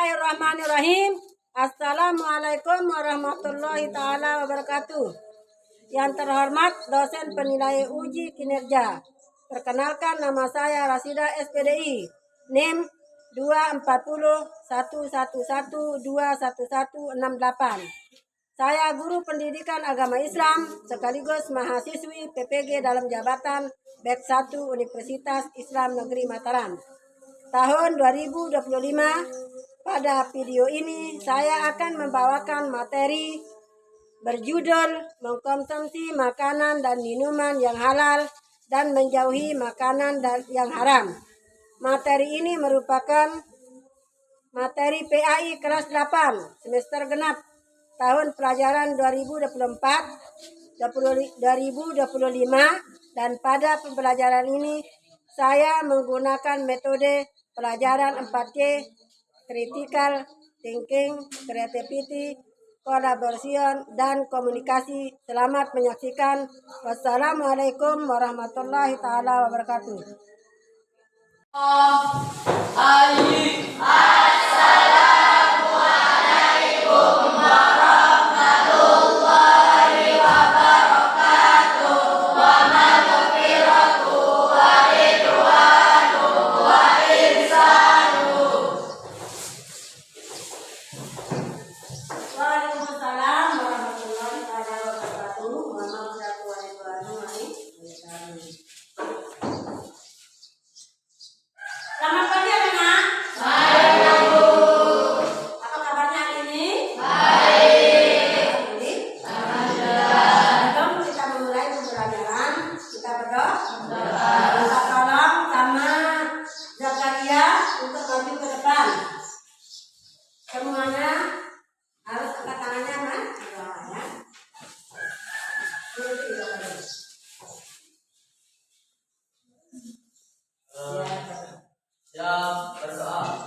Bismillahirrahmanirrahim. Assalamualaikum warahmatullahi ta'ala wabarakatuh. Yang terhormat dosen penilai uji kinerja. Perkenalkan, nama saya Rasida SPDI. NIM 24011121168. Saya guru pendidikan agama Islam sekaligus mahasiswi PPG dalam jabatan BEK 1 Universitas Islam Negeri Mataram. Tahun 2025, pada video ini saya akan membawakan materi berjudul mengkonsumsi makanan dan minuman yang halal dan menjauhi makanan yang haram. Materi ini merupakan materi PAI kelas 8 semester genap tahun pelajaran 2024-2025, dan pada pembelajaran ini saya menggunakan metode pelajaran 4C, critical thinking, creativity, collaboration, dan komunikasi. Selamat menyaksikan. Wassalamualaikum warahmatullahi ta'ala wabarakatuh. Assalamualaikum warahmatullahi wabarakatuh. Wa maghfiratuh wa ridwanuh wa ihsanuh. Waalaikumsalam warahmatullahi wabarakatuh. Wa maghfiratuh wa ridwanuh wa ihsanuh. Selamat pagi anak-anak. Baik, Bu. Apa kabarnya hari ini? Baik. Alhamdulillah. Sebelum kita memulai pembelajaran, kita berdoa. Minta tolong sama Zakaria untuk maju ke depan. Semuanya harus angkat tangannya, Mas. Doanya. Siap berdoa.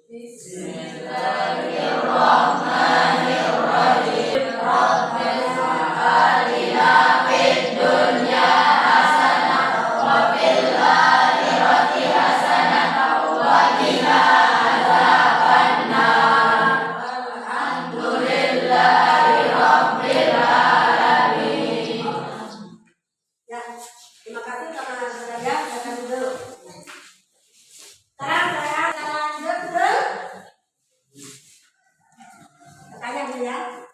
Bismillahirrahmanirrahim. Rabbana atina fid dunya hasanah wa fil akhirati hasanah wa qina adzabannar. Alhamdulillahi rabbil alamin. Ya, terima kasih sama saya. Silakan dulu. Sekarang saya lanjut ke tanya dulu ya.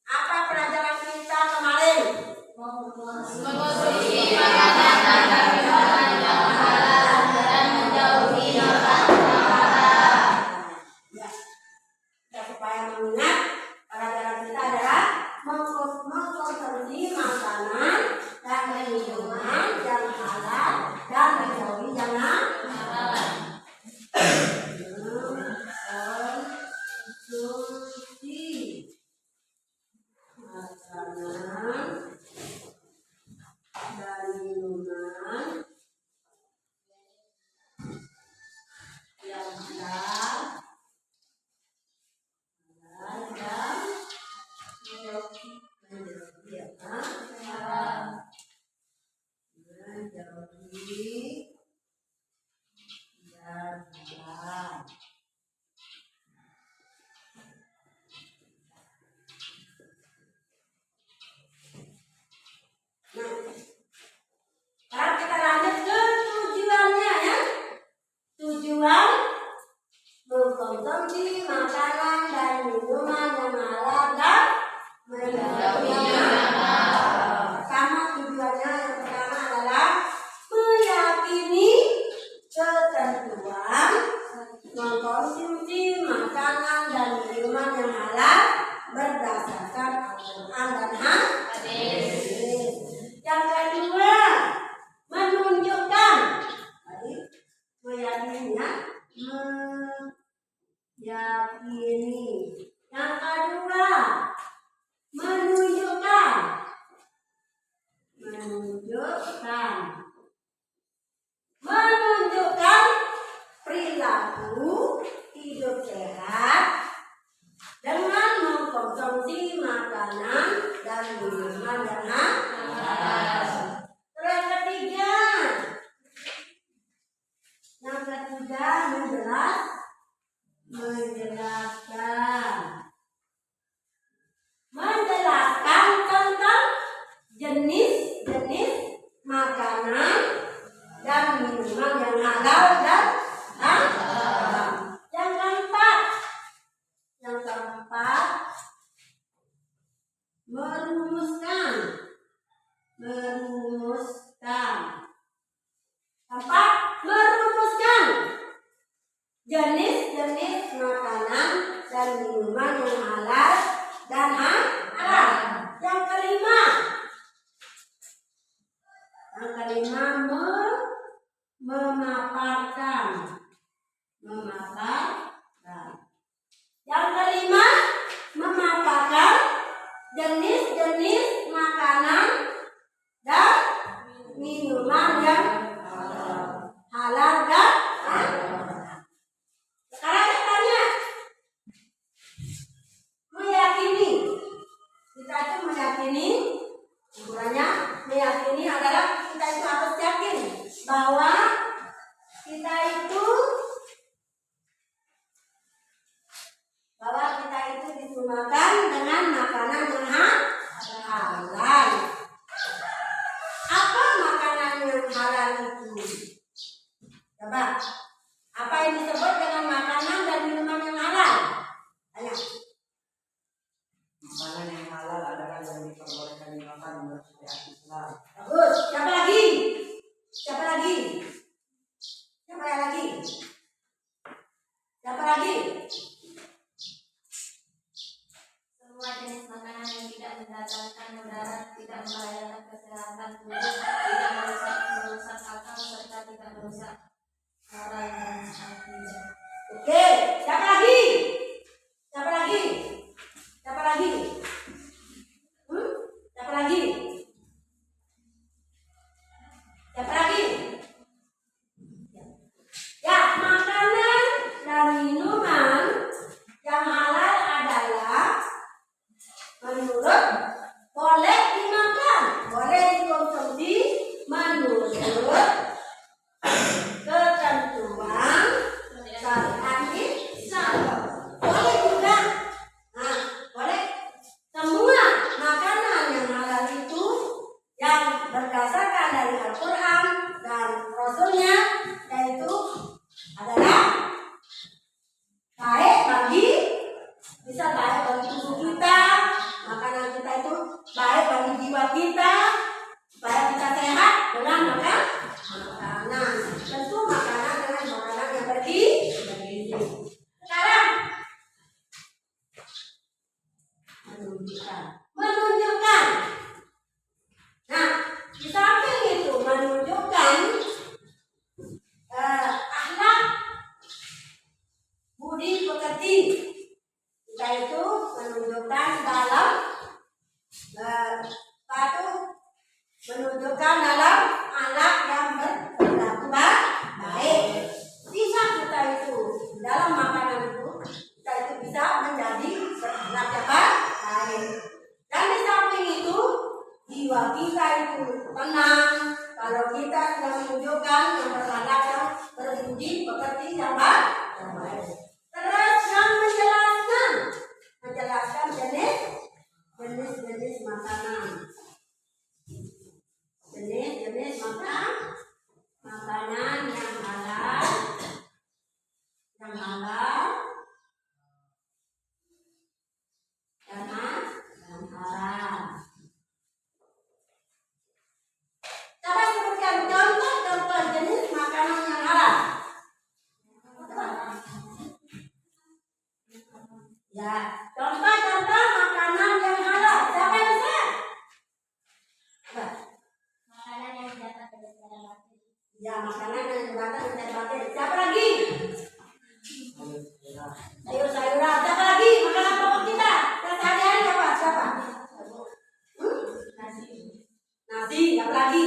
Apa pelajaran kita kemarin? Mengkonsumsi makanan dan minuman yang halal dan menjauhi makanan yang haram. Ya. Supaya mengingat, pelajaran kita adalah mengkonsumsi makanan dan minuman yang halal dan menjauhi yang haram. Konsumsi makanan dan minuman yang halal dan menjauhi yang haram. Sekarang kita lanjut ke tujuannya ya. Tujuan mengkonsumsi makanan dan minuman yang halal dan menjauhi yang haram. Pertama, tujuannya yang pertama adalah meyakini ketentuan mengkonsumsi makanan dan minuman yang halal berdasarkan Al-Quran dan hadis. Yang kedua, menunjukkan, meyakininya, meyakini. Yang kedua, menunjukkan, menunjukkan perilaku hidup sehat dengan mengkonsumsi makanan dan minuman yang halal. Yang ketiga, menjelaskan jenis-jenis makanan dan minuman yang halal dan haram. Yang kelima memaparkan. Yang kelima memaparkan jenis-jenis makanan dan minuman yang halal dan haram. Sekarang saya tanya, kita itu meyakini, ukurannya meyakini adalah kita itu harus yakin bahwa kita itu disunahkan dengan makanan yang halal. Apa makanan yang halal itu? Coba, apa yang disebut dengan makanan dan minuman yang halal? Tanya. Makanan yang halal adalah yang diperbolehkan dimakan menurut syariat Islam. Bagus. Siapa lagi? Semua jenis makanan yang tidak mendatangkan mudarat, tidak membahayakan kesehatan tubuh, tidak merusak akal serta tidak merusak moral dan akidah. Oke, siapa lagi? Ya, makanan dan minuman yang halal adalah menurut boleh dimakan, boleh dikonsumsi menurut ketentuan syariat Islam. Boleh juga, boleh semua makanan yang halal itu yang berdasarkan dari Al-Quran dan Rasulnya, yaitu adalah baik bisa baik bagi tubuh kita, makanan kita itu baik bagi jiwa kita, supaya kita sehat dengan makanan. Tentu makanan dengan makanan yang bergizi. Sekarang menunjukkan. Nah, di samping itu menunjukkan akhlak budi pekerti. Kita itu menunjukkan dalam dalam akhlak yang berperilaku baik. Bisa kita itu dalam makanan itu kita itu bisa menjadi berakhlak yang baik. Dan di samping itu jiwa kita itu tenang kalau kita sudah menunjukkan yang berakhlak yang berbudi pekerti yang baik. Terus yang menjelaskan jenis makanan. Jenis makanan yang halal dan haram. Coba sebutkan contoh jenis makanan yang halal. Ya, contoh makanan yang halal. Siapa yang bisa? Makanan yang datang dari cara batin. Ya, makanan yang datang dari cara batin. Siapa lagi? Sayur-sayuran. Siapa lagi? Makanan pokok kita. Yang sehari-hari apa? Siapa? Nasi. Siapa lagi?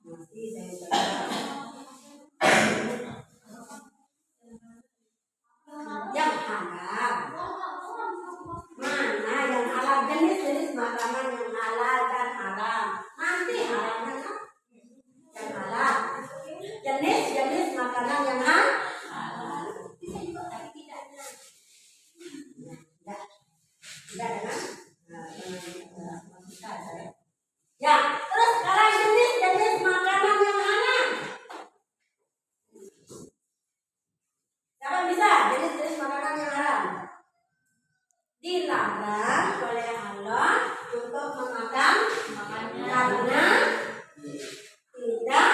Nasi, sayur-sayuran. Yang halal. Mana yang halal? Jenis-jenis makanan yang halal dan haram. Nanti haramnya kan? Yang halal. Jenis-jenis makanan yang halal. Bisa juga tapi tidak dengan. Ya, terus sekarang jenis-jenis makanan yang halal. Siapa bisa? Jenis-jenis makanan yang halal. Dilarang oleh Allah untuk memakan karena tidak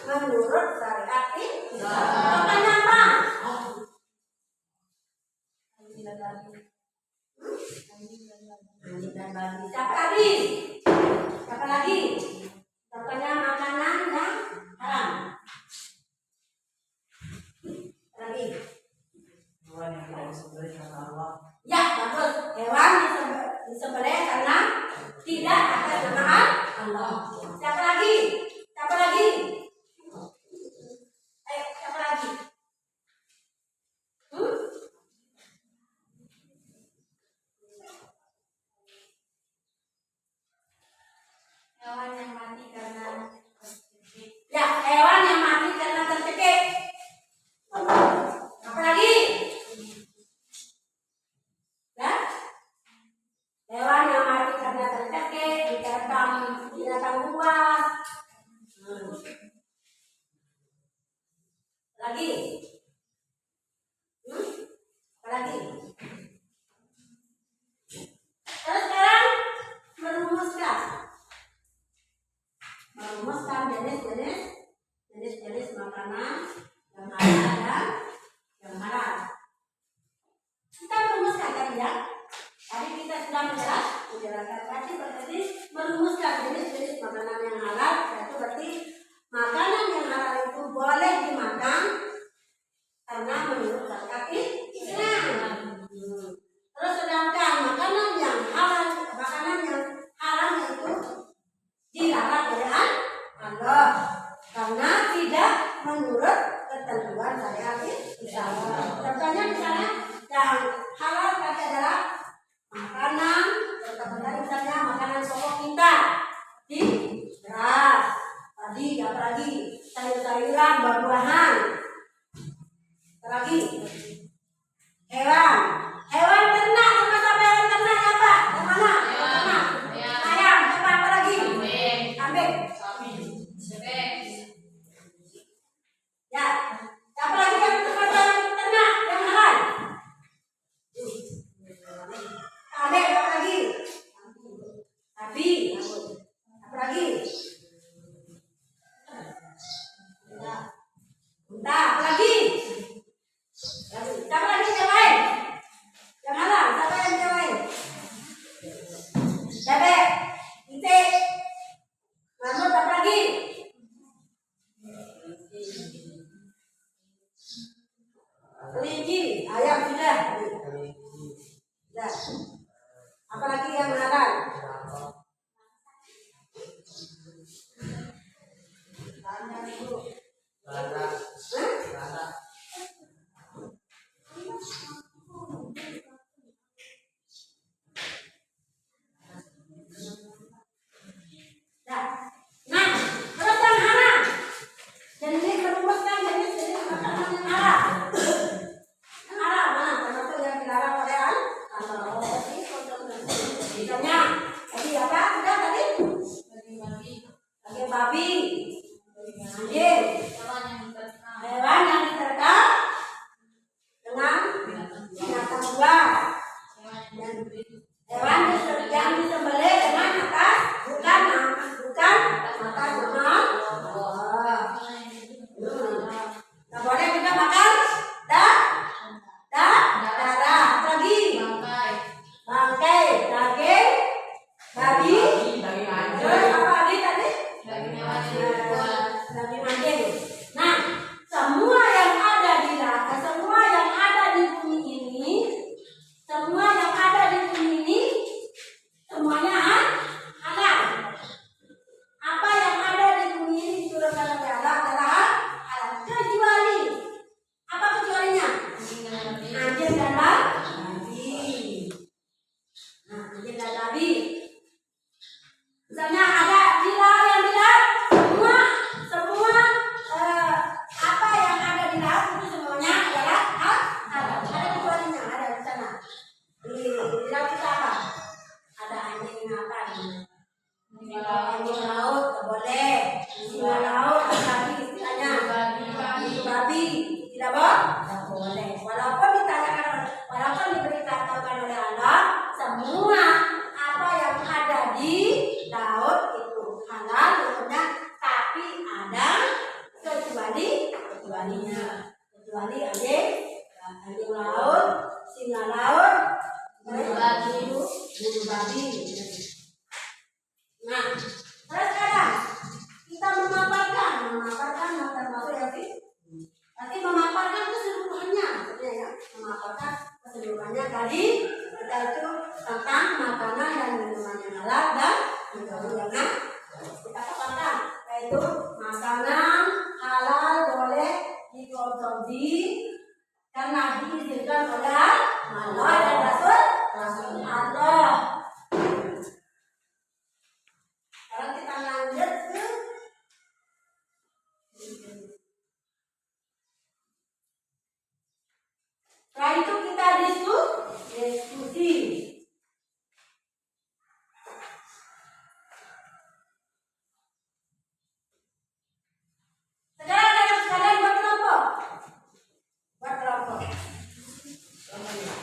menurut syariat Islam. Contohnya apa? Anjing dan babi. Siapa lagi? Siapa lagi? Contohnya makanan yang haram. Lagi. Hewan yang tidak disembelih karena Allah. Ya, bagus. Hewan disembelih karena tidak atas nama Allah. Siapa lagi? Siapa lagi? Siapa lagi? Hewan yang mati karena tercekik. Ya, hewan yang mati karena tercekik. Apa lagi? Ya? Hewan yang mati karena tercekik, diterkam binatang buas. Lagi? Apa lagi? Terus sekarang merumuskan jenis-jenis makanan yang halal dan yang haram. Kita merumuskan tadi ya. Tadi kita sudah menjelaskan tadi berarti merumuskan jenis-jenis makanan yang halal, yaitu berarti makanan yang halal itu boleh dimakan karena menurut syariat Islam. Terus sedangkan makanan yang haram itu dilarang oleh Allah karena tidak menurut ketentuan syariat Islam. Contohnya misalnya yang halal tadi adalah makanan, misalnya makanan pokok kita di beras, tadi apalagi sayur-sayuran, buah-buahan, apalagi hewan ternak, termasuk hewan ternak apa? Yang mana? Ternak. Ayam, apa lagi? Kambing. Ya, apa lagi yang termasuk ternak yang halal? Kambing, apa lagi? Sapi. Apa lagi? Unta, apa lagi? Siapa lagi yang lain? Yang halal, siapa yang lain? Bebek, itik, mamut, apa lagi? Kelinci, ayam sudah. Apa lagi yang halal? Tanya dulu. Nah, terus yang haram. Jadi merumuskan jenis-jenis makanan yang haram. Haram mana? Termasuk yang dilarang oleh Allah. Misalnya memaparkan keseluruhannya tadi kita itu tentang makanan dan minuman yang halal dan jangan kita katakan yaitu makanan halal boleh dikonsumsi karena diizinkan oleh Allah dan Rasul Allah. Sekarang kita lanjut ke setelah itu kita diskusi. Sekarang anak sekalian buat kelompok. Buat kelompok. Kelompok.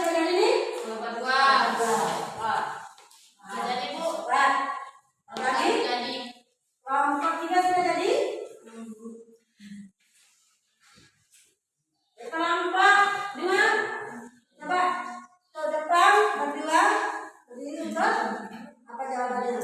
sudah jadi nih? Dua. Dua. Sudah jadi, Bu. Empat. Jadi. Jadi. Kelompok tiga sudah jadi? Kelompok dua. Coba ke depan berdua. Berdiri untuk apa jawabannya?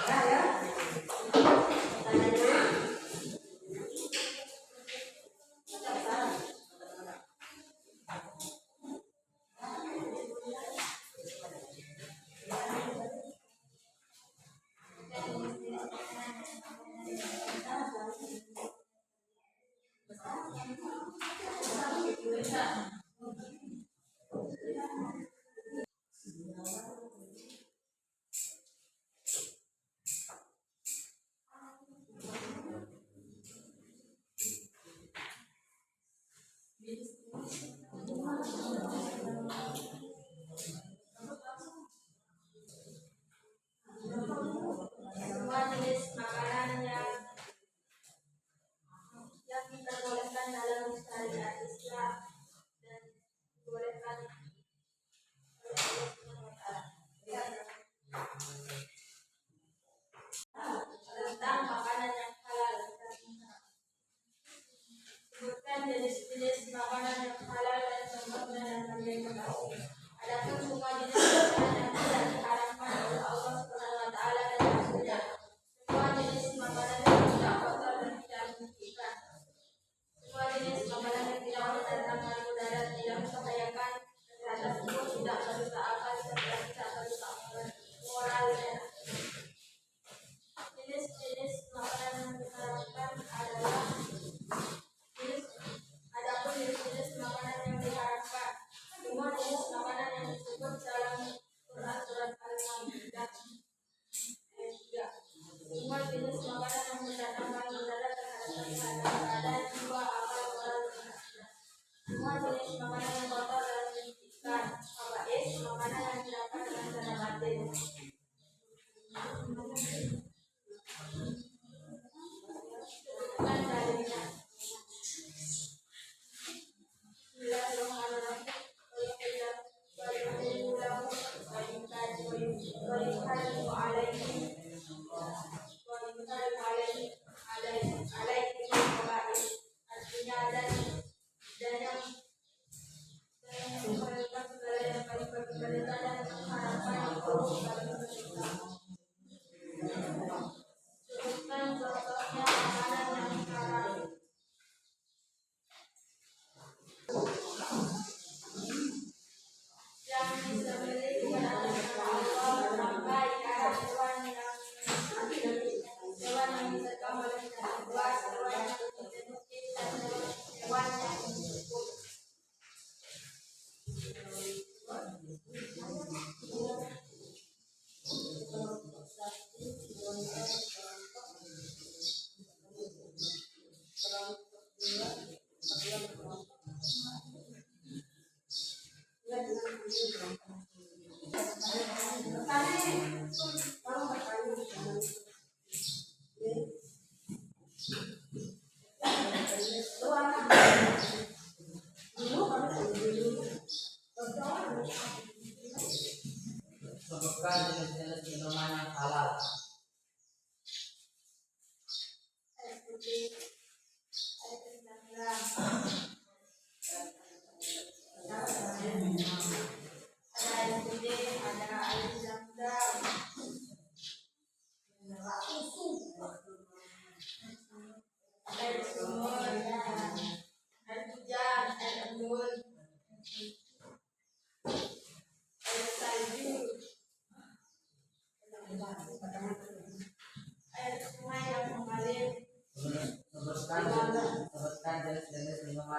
Ya, ya. Pertanyaannya. Semua jenis makanan yang diperbolehkan dalam syariat Islam dan dibolehkan oleh Allah Subhanahu wa Ta'ala. Tentang makanan yang halal. Sebutkan jenis-jenis makanan yang halal dan contohnya dan kalian ketahui. Adapun semua jenis makanan yang tidak diharamkan oleh Allah Subhanahu wa Ta'ala dan Rasulnya. Semua jenis makanan yang tidak kotor dan tidak menyakitkan. Semua jenis makanan yang tidak mendatangkan mudarat, tidak membahayakan kesehatan tubuh, tidak merusak akal serta tidak merusak moralnya. Jenis-jenis makanan yang diharamkan adalah adapun jenis makanan yang diharamkan. Semua jenis makanan yang disebut dalam Quran surat Al-Maidah ayat 3. Semua jenis makanan yang mendatangkan mudarat terhadap kesehatan badan, jiwa, akal, moral, dan akhlak. Semua jenis makanan yang kotor dan menyakitkan. Khaba'is, makanan yang didapat dengan cara batin. Sebutkan dalilnya. Sebutkan contohnya makanan yang haram. Yang disembelih bukan atas nama Allah, maka ikan hewan yang disekam oleh binatang buas, hewan yang dijenukin, dan hewan yang dijemput. Sebutkan jenis-jenis minuman yang halal. Air putih, air kencang, ada air putih, ada air zam-zam, air sumur, air hujan, air embun, air salju, air sungai yang mengalir. Sebutkan jenis-jenis minuman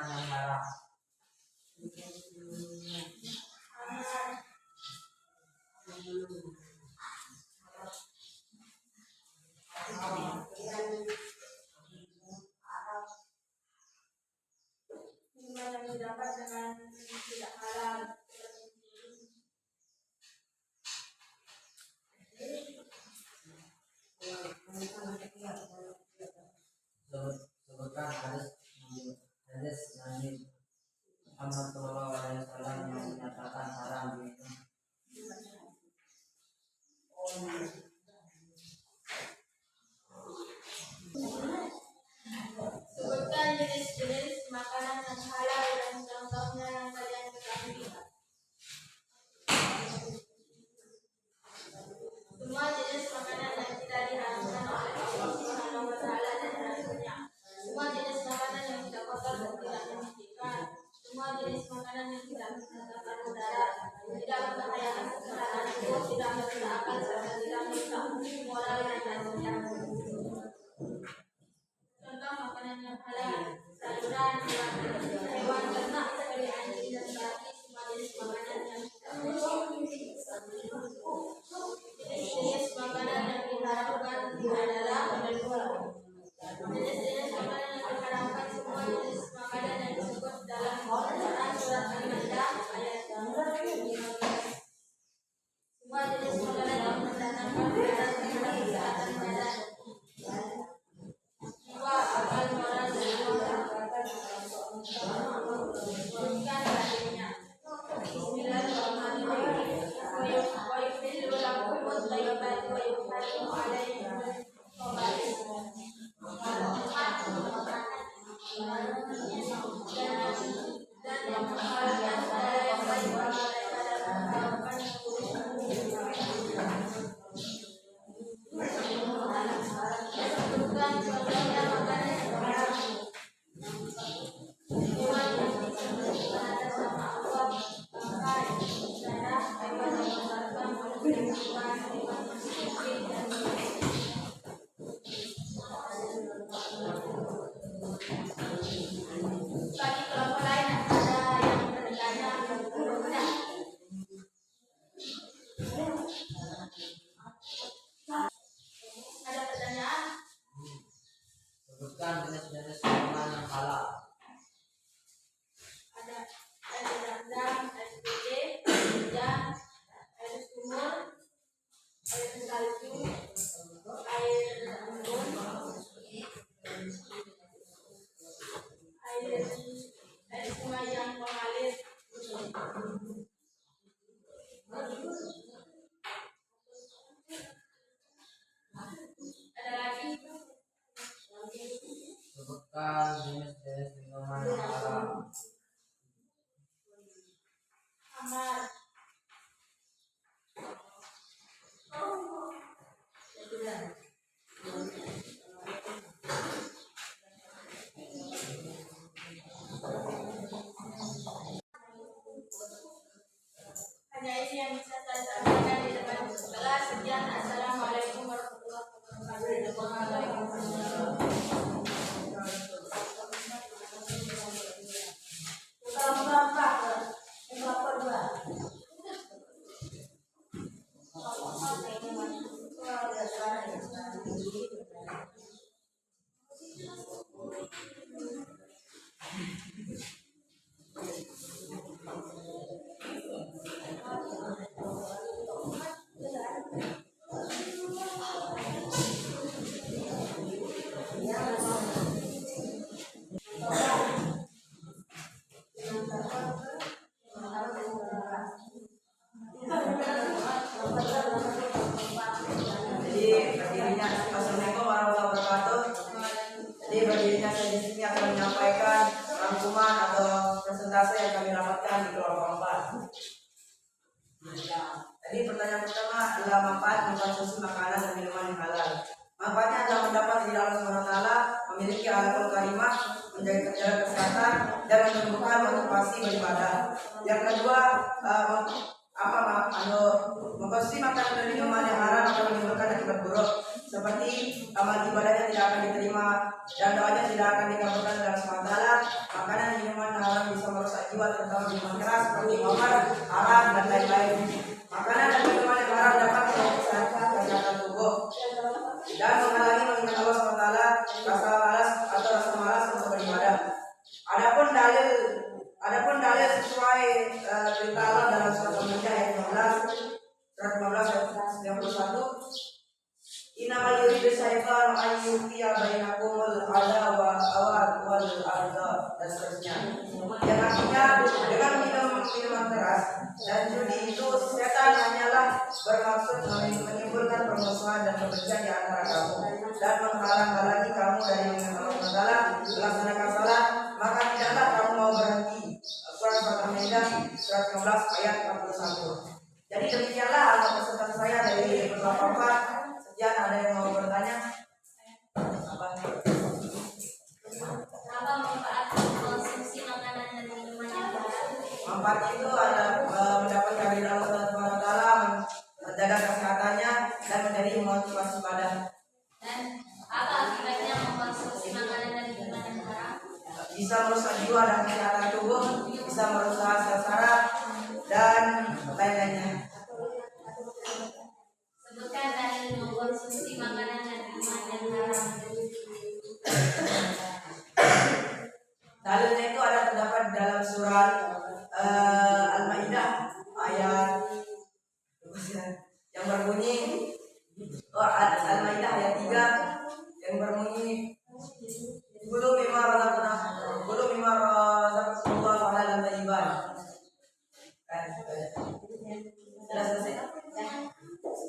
yang haram. Minuman yang didapat dengan tidak halal. Sebutkan hadis Nabi Muhammad SAW yang menyatakan haram itu. Sebutkan jenis-jenis makanan yang halal dan contohnya yang kalian ketahui. Semua jenis makanan yang tidak diharamkan oleh Allah Subhanahu wa Ta'ala dan Rasulnya. Semua jenis makanan yang tidak kotor dan tidak menyakitkan. Semua jenis makanan yang tidak mendatangkan mudarat, tidak membahayakan kesehatan tubuh, tidak merusak akal serta tidak merusak moral dan nasihat. Contoh makanan yang halal: sayuran, hewan ternak seperti anjing dan babi. Semua jenis makanan yang tidak jenis makanan yang diharamkan adalah jenis-jenis makanan yang diharamkan. Semua jenis makanan yang disebut dalam Al-Quran surat Al-Maidah ayat 15. Semua jenis makanan yang mendatangkan mudarat terhadap kesehatan badan, jiwa, akal, moral, dan bukan hatinya. Bismillahirrahmanirrahim. Wa yuhillu lakum at-tayyibati wa yuharrimu alaykum al-khaba'ith. Dan yang menghalalkan segala yang baik bagi mereka dan mengharamkan yang buruk. Sebutkan contohnya makanan yang haram. Hewan yang disembelih atas nama Allah, bangkai, darah, hewan yang dibakar, hewan yang disembelih dan bagi kelompok lain ada yang bertanya, ada pertanyaan? Sebutkan jenis-jenis minuman yang halal. Ada air zam-zam, air putih, hujan, air sumur, air salju, air embun, air sungai yang mengalir. Ada lagi? Sebutkan jenis-jenis minuman yang halal. Amar. Hanya ini yang bisa saya sampaikan di depan kelas. Sekian. Assalamualaikum warahmatullahi wabarakatuh. Assalamualaikum warahmatullahi wabarakatuh. Jadi berdirinya saya di sini akan menyampaikan rangkuman atau presentase yang kami dapatkan di kelompok 4. Jadi pertanyaan pertama adalah manfaat mengkonsumsi makanan dan minuman yang halal. Manfaatnya adalah mendapat di dalam SWT memiliki akhlakul karimah, menjaga kesehatan dan menumbuhkan motivasi beribadah. Yang kedua, mengkonsumsi makanan dan minuman yang haram akan menimbulkan akibat buruk seperti amal ibadahnya tidak akan diterima dan doanya tidak akan dikabulkan dalam SWT. Makanan dan minuman yang haram bisa merusak jiwa, terutama minuman keras seperti khamar, arak dan lain-lain. Makanan dan minuman yang haram dapat merusak kesehatan tubuh dan menghalangi mengingat Allah SWT bainakumul adawah wal arda dan seterusnya. Yang artinya dengan minum minuman keras dan judi itu setan hanyalah bermaksud menimbulkan permusuhan dan kebencian di antara kamu dan menghalang-halangi kamu dari mengenal Allah Taala melaksanakan salat, maka tidaklah kamu mau berhenti. Quran Surah Al-Maidah surat 15 ayat 41. Jadi demikianlah alat peserta saya dari beberapa part. Sekian, ada yang mau bertanya? Apa manfaat konsumsi makanan dan minuman yang halal? Manfaat itu ada mendapatkan ridha Allah Subhanahu wa taala, menjaga kesehatannya dan menjadi motivasi badan. Dan apa akibatnya mengkonsumsi makanan dan minuman yang haram? Bisa merusak jiwa dan kesehatan tubuh, bisa merusak sel saraf dan lain-lainnya. Sebutkan dalil mengkonsumsi makanan dan minuman yang haram. Dalilnya itu ada terdapat dalam surat Al-Maidah ayat yang berbunyi Al-Maidah ayat 3 yang berbunyi Kulu mimma razaqakumullah halalan thayyiban. Sudah selesai?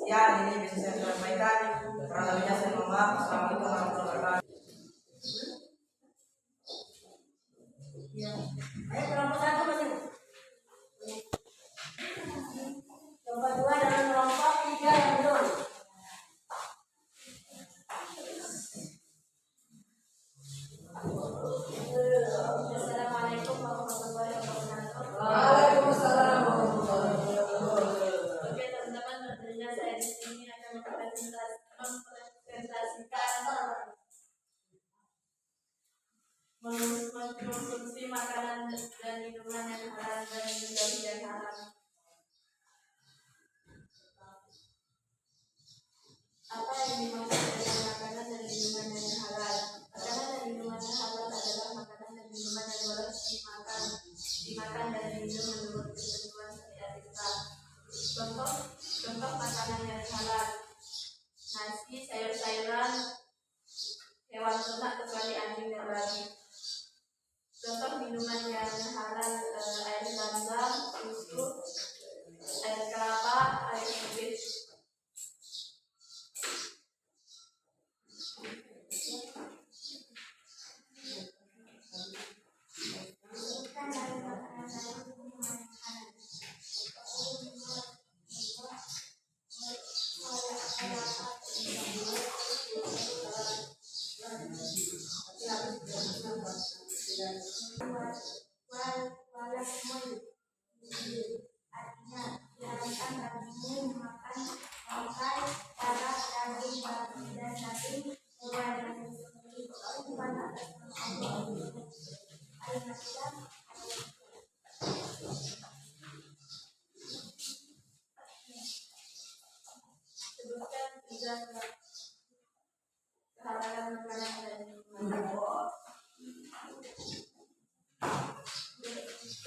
Ya, ini bisa saya sampaikan. Kurang lebihnya saya mohon maaf. Assalamualaikum warahmatullahi wabarakatuh. Ayo kelompok 1 masih. Kelompok 2 dan kelompok 3 yang belum. Assalamualaikum warahmatullahi wabarakatuh. Waalaikumsalam warahmatullahi wabarakatuh. Oke teman-teman, tentunya saya di sini akan mempresentasikan mengkonsumsi makanan dan minuman yang halal dan juga tidak halal. Apa yang dimaksud dengan makanan dan minuman yang halal? Makanan dan minuman yang halal adalah makanan dan minuman yang boleh dimakan dan diminum menurut ketentuan syariat Islam. Contoh makanan yang halal: nasi, sayur-sayuran, hewan ternak kecuali anjing dan babi. Contoh minuman yang halal: air zam-zam, susu, air kelapa, air putih. Artinya diharapkan bagimu makan bangkai, darah, daging, babi dan daging hewan yang disembelih bukan atas nama Allah. Al-Maidah sebutkan 3 kehalalan makanan dan minuman.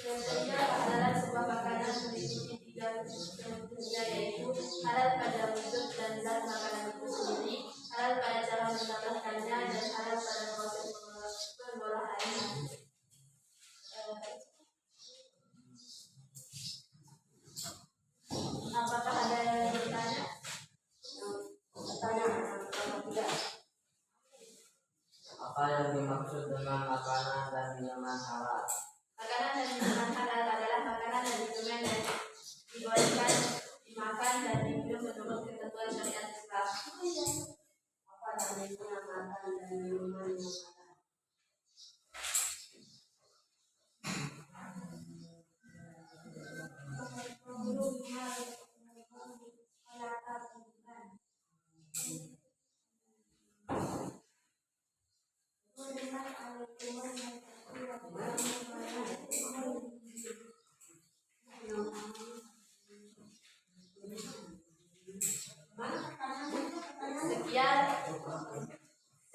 Kriteria kehalalan sebuah makanan meliputi 3 kriteria, yaitu halal pada wujud dan zat makanan itu sendiri, halal pada cara menambahkannya, dan halal pada proses pengolahannya. Apakah ada yang bertanya? Apa yang dimaksud dengan makanan dan minuman halal? Makanan dan minuman halal adalah makanan dan minuman yang dibolehkan dimakan dan diminum menurut ketentuan syariat Islam. Apa dalilnya makan dan minuman yang halal?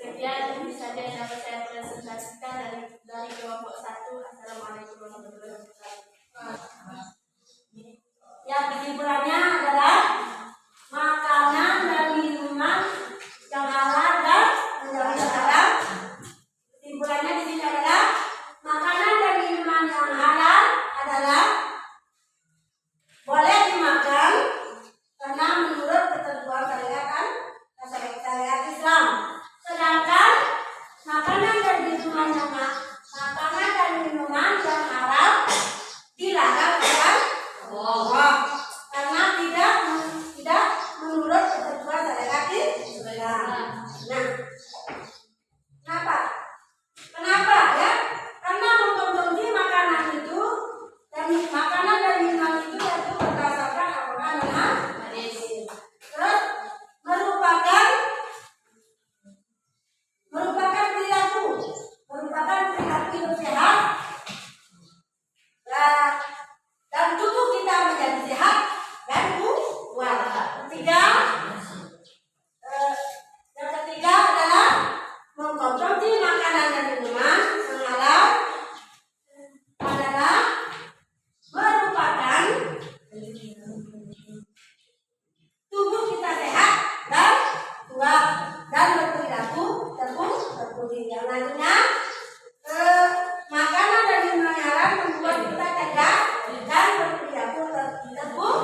Sekian bisa yang dapat saya presentasikan dari kelompok 1. Assalamualaikum warahmatullahi wabarakatuh. Ya, kesimpulannya adalah makanan dan minuman yang halal dan menjadi haram Selanjutnya, makanan dan minuman halal membuat kita cerdas dan berperilaku teguh.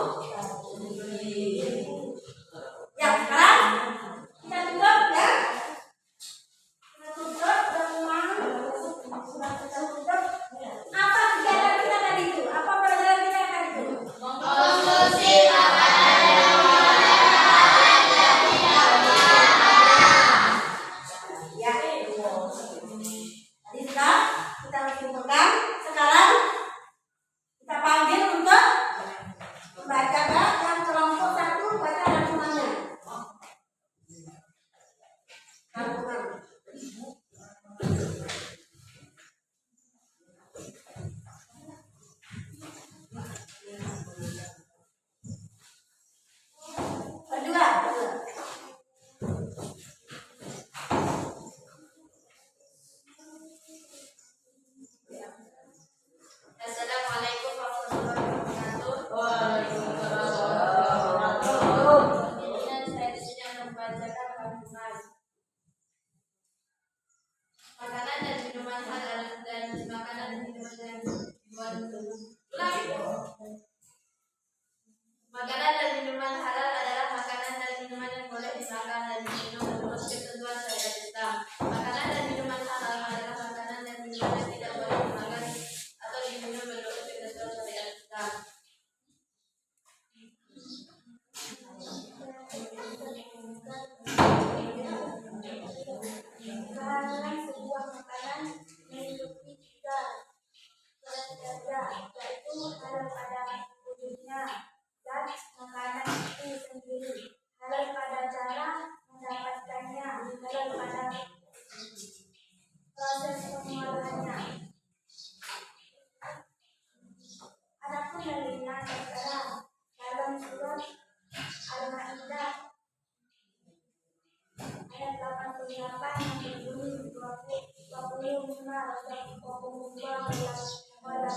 Ya, sekarang kita tutup ya. Kita tutup dengan sudah kita tutup. Apa kegiatan kita tadi itu? Apa pelajaran kita tadi itu? Mengkonsumsi makanan Ya, tadi sudah kita simpulkan. Sekarang kita panggil untuk membacakan yang kelompok 1 baca rangkumannya. Rangkuman. Kedua. Assalamualaikum warahmatullahi wabarakatuh. Kemudian saya di sini akan membacakan rangkuman. Makanan dan minuman halal dan makanan dan minuman yang Makanan dan minuman halal adalah makanan dan minuman yang boleh dimakan dan diminum menurut ketentuan syariat Islam. Makanan dan minuman halal adalah makanan dan minuman yang tidak boleh dimakan atau diminum menurut ketentuan syariat Islam. Kehalalan sebuah makanan memiliki 3 kriteria, yaitu halal pada wujudnya dan makanan itu sendiri, halal pada cara mendapatkannya, halal pada proses pengolahannya. Adapun dalilnya tertera dalam surat Al-Maidah ayat 88 yang berbunyi 25 wala